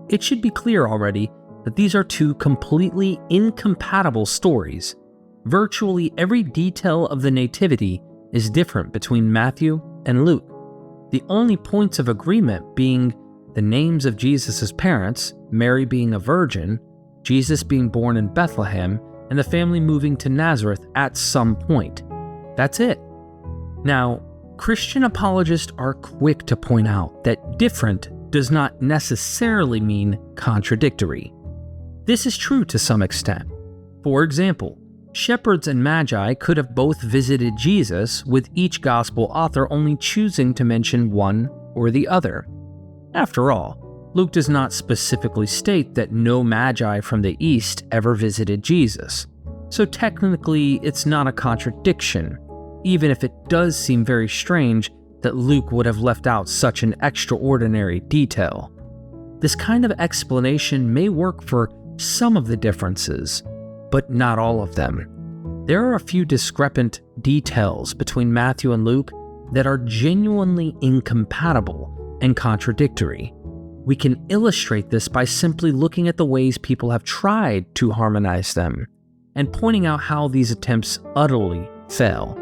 it should be clear already that these are two completely incompatible stories. Virtually every detail of the Nativity is different between Matthew and Luke. The only points of agreement being the names of Jesus' parents, Mary being a virgin, Jesus being born in Bethlehem, and the family moving to Nazareth at some point. That's it. Now, Christian apologists are quick to point out that different does not necessarily mean contradictory. This is true to some extent. For example, shepherds and magi could have both visited Jesus, with each gospel author only choosing to mention one or the other. After all, Luke does not specifically state that no magi from the east ever visited Jesus, so technically it's not a contradiction, even if it does seem very strange that Luke would have left out such an extraordinary detail. This kind of explanation may work for some of the differences, but not all of them. There are a few discrepant details between Matthew and Luke that are genuinely incompatible and contradictory. We can illustrate this by simply looking at the ways people have tried to harmonize them, and pointing out how these attempts utterly fail.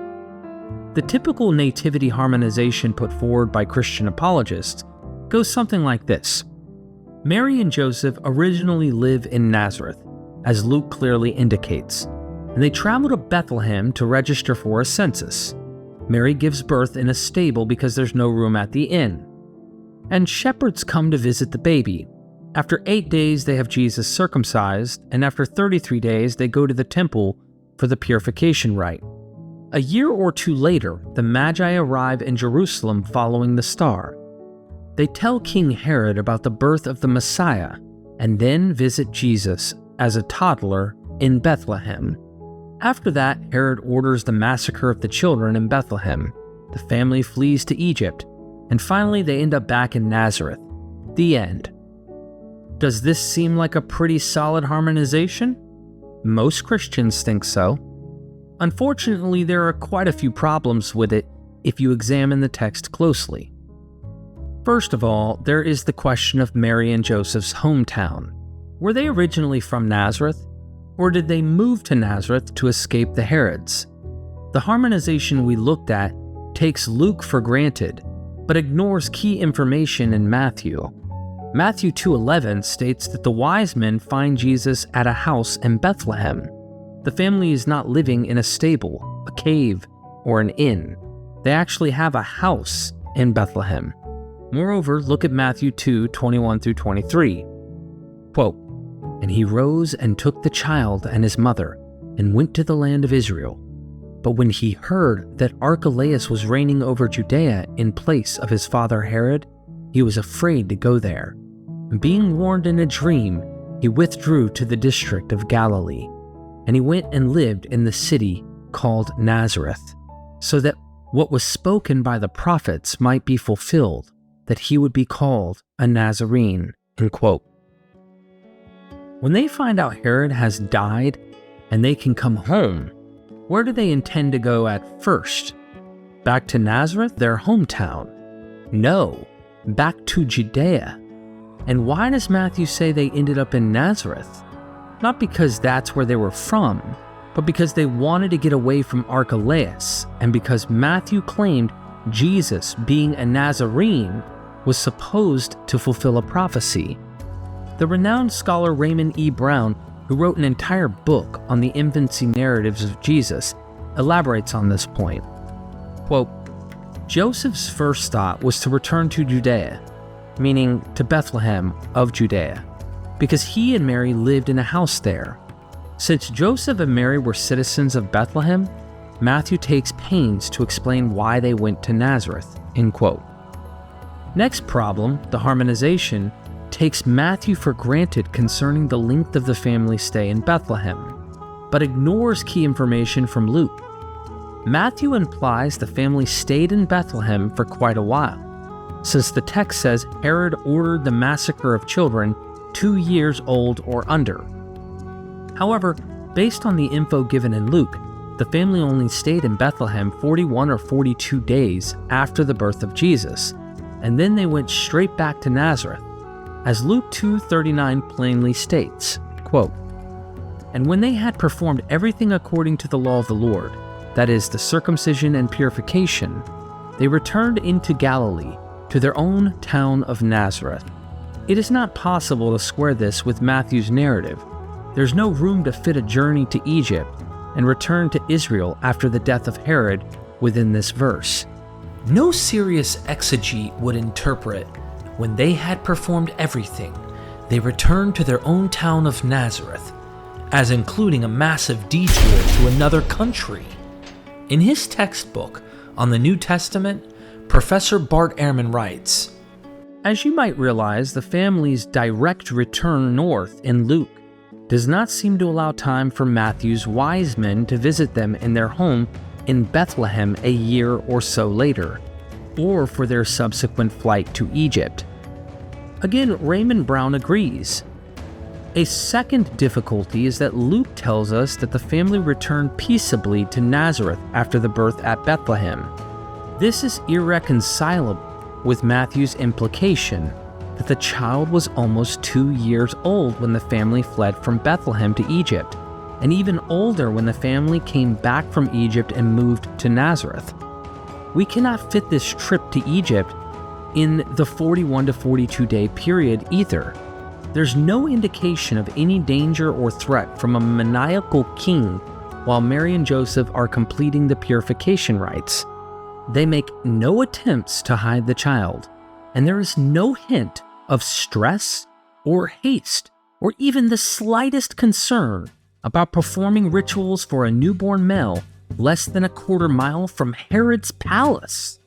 The typical nativity harmonization put forward by Christian apologists goes something like this. Mary and Joseph originally live in Nazareth, as Luke clearly indicates, and they travel to Bethlehem to register for a census. Mary gives birth in a stable because there's no room at the inn. And shepherds come to visit the baby. After 8 days, they have Jesus circumcised, and after 33 days, they go to the temple for the purification rite. A year or two later, the Magi arrive in Jerusalem following the star. They tell King Herod about the birth of the Messiah, and then visit Jesus as a toddler in Bethlehem. After that, Herod orders the massacre of the children in Bethlehem. The family flees to Egypt, and finally they end up back in Nazareth. The end. Does this seem like a pretty solid harmonization? Most Christians think so. Unfortunately, there are quite a few problems with it if you examine the text closely. First of all, there is the question of Mary and Joseph's hometown. Were they originally from Nazareth, or did they move to Nazareth to escape the Herods? The harmonization we looked at takes Luke for granted, but ignores key information in Matthew. Matthew 2:11 states that the wise men find Jesus at a house in Bethlehem. The family is not living in a stable, a cave, or an inn. They actually have a house in Bethlehem. Moreover, look at Matthew 2:21-23. Quote, "And he rose and took the child and his mother, and went to the land of Israel. But when he heard that Archelaus was reigning over Judea in place of his father Herod, he was afraid to go there. And being warned in a dream, he withdrew to the district of Galilee. And he went and lived in the city called Nazareth, so that what was spoken by the prophets might be fulfilled, that he would be called a Nazarene." End quote. When they find out Herod has died and they can come home, where do they intend to go at first? Back to Nazareth, their hometown? No, back to Judea. And why does Matthew say they ended up in Nazareth? Not because that's where they were from, but because they wanted to get away from Archelaus, and because Matthew claimed Jesus, being a Nazarene, was supposed to fulfill a prophecy. The renowned scholar Raymond E. Brown, who wrote an entire book on the infancy narratives of Jesus, elaborates on this point. Quote, "Joseph's first thought was to return to Judea, meaning to Bethlehem of Judea, because he and Mary lived in a house there. Since Joseph and Mary were citizens of Bethlehem, Matthew takes pains to explain why they went to Nazareth." End quote. Next problem, the harmonization, takes Matthew for granted concerning the length of the family stay in Bethlehem, but ignores key information from Luke. Matthew implies the family stayed in Bethlehem for quite a while, since the text says Herod ordered the massacre of children 2 years old or under. However, based on the info given in Luke, the family only stayed in Bethlehem 41 or 42 days after the birth of Jesus, and then they went straight back to Nazareth. as Luke 2:39 plainly states, quote, "And when they had performed everything according to the law of the Lord, that is, the circumcision and purification, they returned into Galilee, to their own town of Nazareth." It is not possible to square this with Matthew's narrative. There's no room to fit a journey to Egypt and return to Israel after the death of Herod within this verse. No serious exegete would interpret, "When they had performed everything, they returned to their own town of Nazareth," as including a massive detour to another country. In his textbook on the New Testament, Professor Bart Ehrman writes, "As you might realize, the family's direct return north in Luke does not seem to allow time for Matthew's wise men to visit them in their home in Bethlehem a year or so later, or for their subsequent flight to Egypt." Again, Raymond Brown agrees. A second difficulty is that Luke tells us that the family returned peaceably to Nazareth after the birth at Bethlehem. This is irreconcilable with Matthew's implication that the child was almost 2 years old when the family fled from Bethlehem to Egypt, and even older when the family came back from Egypt and moved to Nazareth. We cannot fit this trip to Egypt in the 41 to 42 day period either. There's no indication of any danger or threat from a maniacal king while Mary and Joseph are completing the purification rites. They make no attempts to hide the child, and there is no hint of stress or haste or even the slightest concern about performing rituals for a newborn male less than a quarter mile from Herod's palace.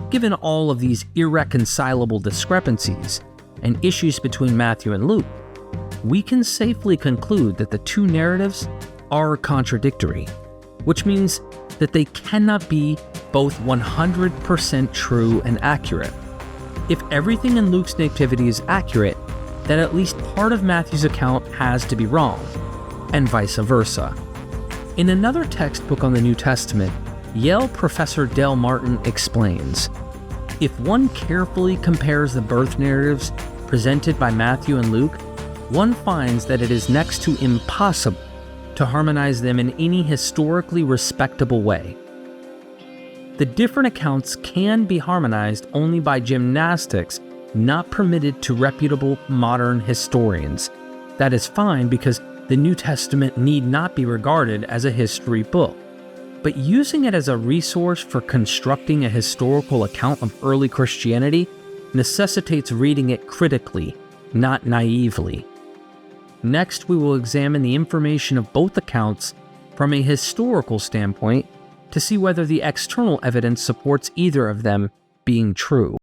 Given all of these irreconcilable discrepancies and issues between Matthew and Luke, we can safely conclude that the two narratives are contradictory, which means that they cannot be both 100% true and accurate. If everything in Luke's nativity is accurate, then at least part of Matthew's account has to be wrong, and vice versa. In another textbook on the New Testament, Yale professor Del Martin explains, "If one carefully compares the birth narratives presented by Matthew and Luke, one finds that it is next to impossible to harmonize them in any historically respectable way. The different accounts can be harmonized only by gymnastics not permitted to reputable modern historians. That is fine because the New Testament need not be regarded as a history book. But using it as a resource for constructing a historical account of early Christianity necessitates reading it critically, not naively." Next, we will examine the information of both accounts from a historical standpoint to see whether the external evidence supports either of them being true.